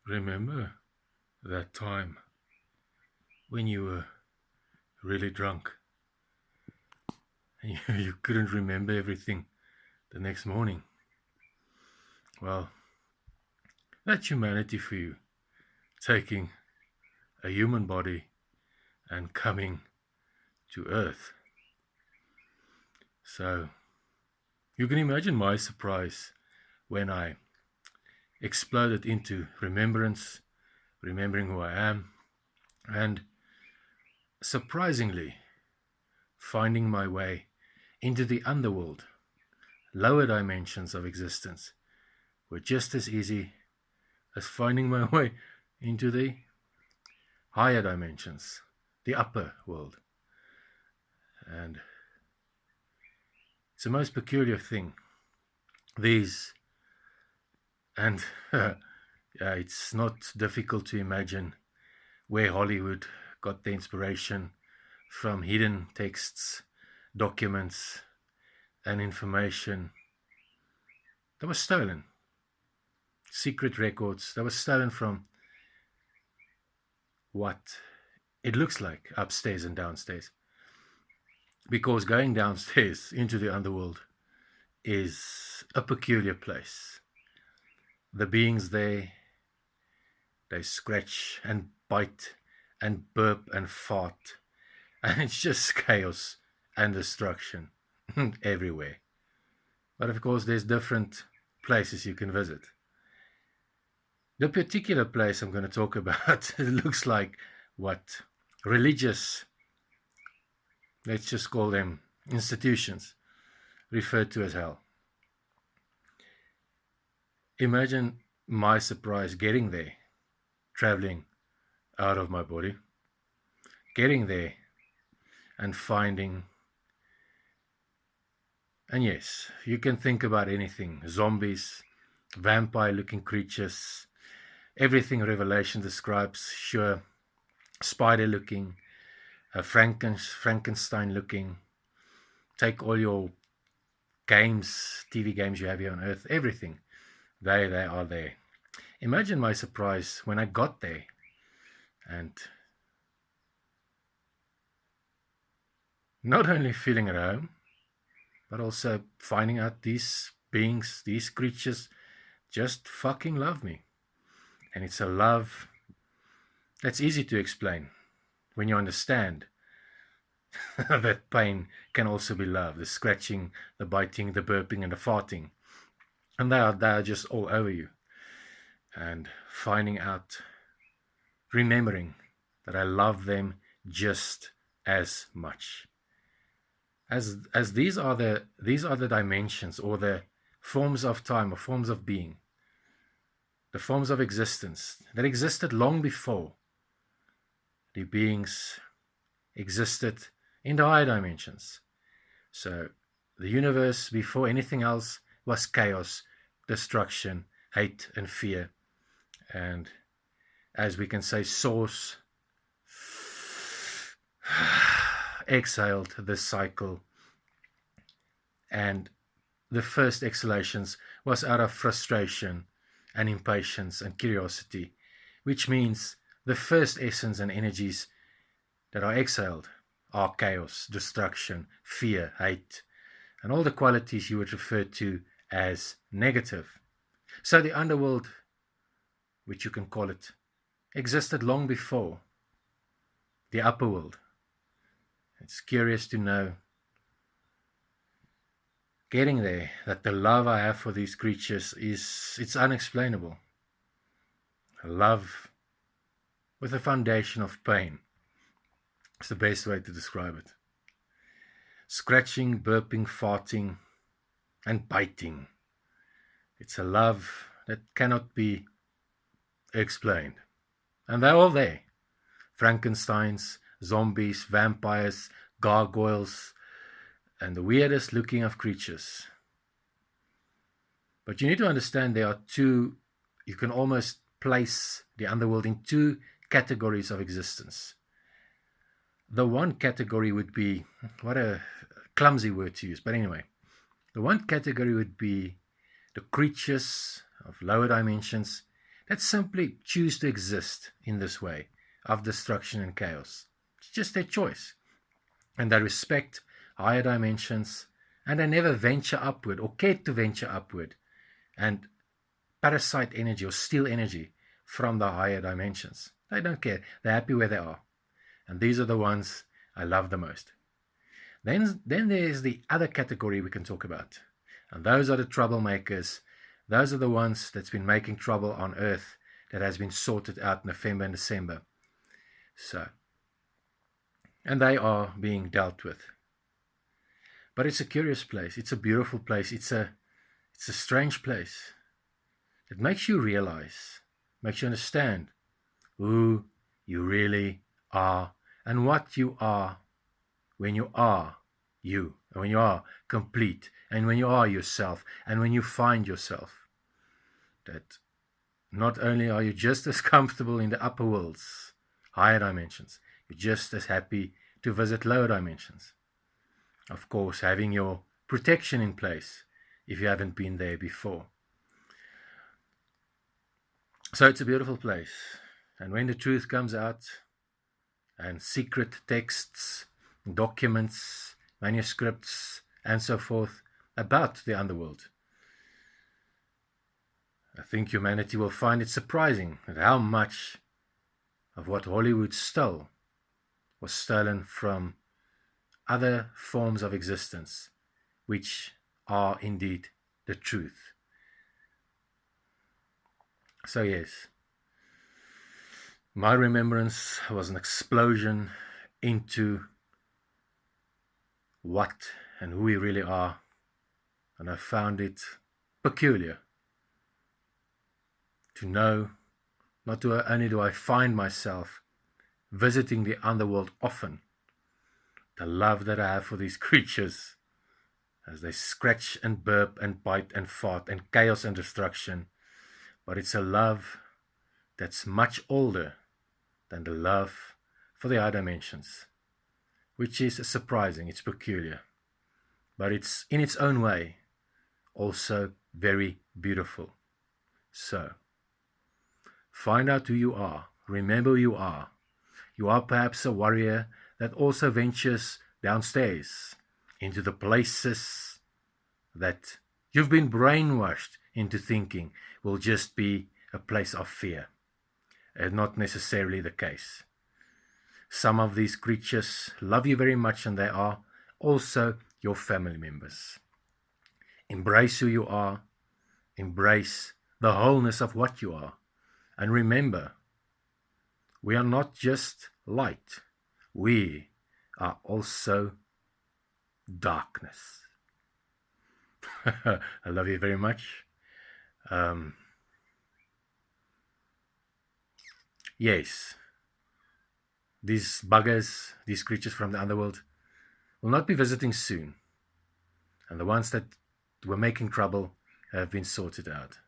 Remember that time when you were really drunk and you couldn't remember everything the next morning? Well, that's humanity for you, taking a human body and coming to Earth. So you can imagine my surprise when I exploded into remembrance, remembering who I am, and surprisingly finding my way into the underworld. Lower dimensions of existence were just as easy as finding my way into the higher dimensions, the upper world. And it's the most peculiar thing. These, and it's not difficult to imagine where Hollywood got the inspiration from hidden texts, documents, and information that was stolen. Secret records that was stolen from what it looks like upstairs and downstairs. Because going downstairs into the underworld is a peculiar place. The beings there, they scratch and bite and burp and fart, and it's just chaos and destruction everywhere. But of course, there's different places you can visit. The particular place I'm going to talk about it looks like what religious, let's just call them institutions, referred to as hell. Imagine my surprise getting there, traveling out of my body, getting there and finding, and yes, you can think about anything, zombies, vampire looking creatures, everything Revelation describes, sure, spider looking, Frankenstein looking, take all your games, TV games you have here on Earth, everything, they are there. Imagine my surprise when I got there and not only feeling at home, but also finding out these beings, these creatures, just fucking love me. And it's a love that's easy to explain when you understand that pain can also be love. The scratching, the biting, the burping, and the farting. And they are just all over you. And finding out, remembering that I love them just as much. As these are the dimensions or the forms of time or forms of being, the forms of existence that existed long before the beings existed in the higher dimensions. So the universe before anything else was chaos, destruction, hate, and fear. And as we can say, source exhaled this cycle. And the first exhalations was out of frustration and impatience and curiosity, which means the first essence and energies that are exhaled are chaos, destruction, fear, hate, and all the qualities you would refer to as negative. So the underworld, which you can call it, existed long before the upper world. It's curious to know, getting there, that the love I have for these creatures it's unexplainable. A love with a foundation of pain. It's the best way to describe it. Scratching, burping, farting, and biting. It's a love that cannot be explained. And they're all there. Frankensteins, zombies, vampires, gargoyles, and the weirdest looking of creatures. But you need to understand there are two, you can almost place the underworld in two categories of existence. The one category would be, what a clumsy word to use, but anyway, the one category would be the creatures of lower dimensions that simply choose to exist in this way of destruction and chaos. It's just their choice. And they respect higher dimensions, and they never venture upward or care to venture upward and parasite energy or steal energy from the higher dimensions. They don't care. They're happy where they are. And these are the ones I love the most. Then there's the other category we can talk about. And those are the troublemakers. Those are the ones that's been making trouble on Earth that has been sorted out November and December. So, and they are being dealt with. But it's a curious place. It's a beautiful place. It's a strange place. It makes you realize, makes you understand who you really are and what you are when you are you, and when you are complete, and when you are yourself, and when you find yourself. That not only are you just as comfortable in the upper worlds, higher dimensions, you're just as happy to visit lower dimensions. Of course, having your protection in place if you haven't been there before. So it's a beautiful place. And when the truth comes out, and secret texts, documents, manuscripts, and so forth about the underworld, I think humanity will find it surprising at how much of what Hollywood stole was stolen from other forms of existence, which are indeed the truth. So yes, my remembrance was an explosion into what and who we really are, and I found it peculiar to know not only do I find myself visiting the underworld often, the love that I have for these creatures as they scratch and burp and bite and fart and chaos and destruction, but it's a love that's much older than the love for the higher dimensions, which is surprising, it's peculiar, but it's in its own way also very beautiful. So, find out who you are, remember who you are. You are perhaps a warrior that also ventures downstairs into the places that you've been brainwashed into thinking will just be a place of fear. And not necessarily the case. Some of these creatures love you very much, and they are also your family members. Embrace who you are. Embrace the wholeness of what you are. And remember, we are not just light. We are also darkness. I love you very much. Yes, these buggers, these creatures from the underworld, will not be visiting soon. And the ones that were making trouble have been sorted out.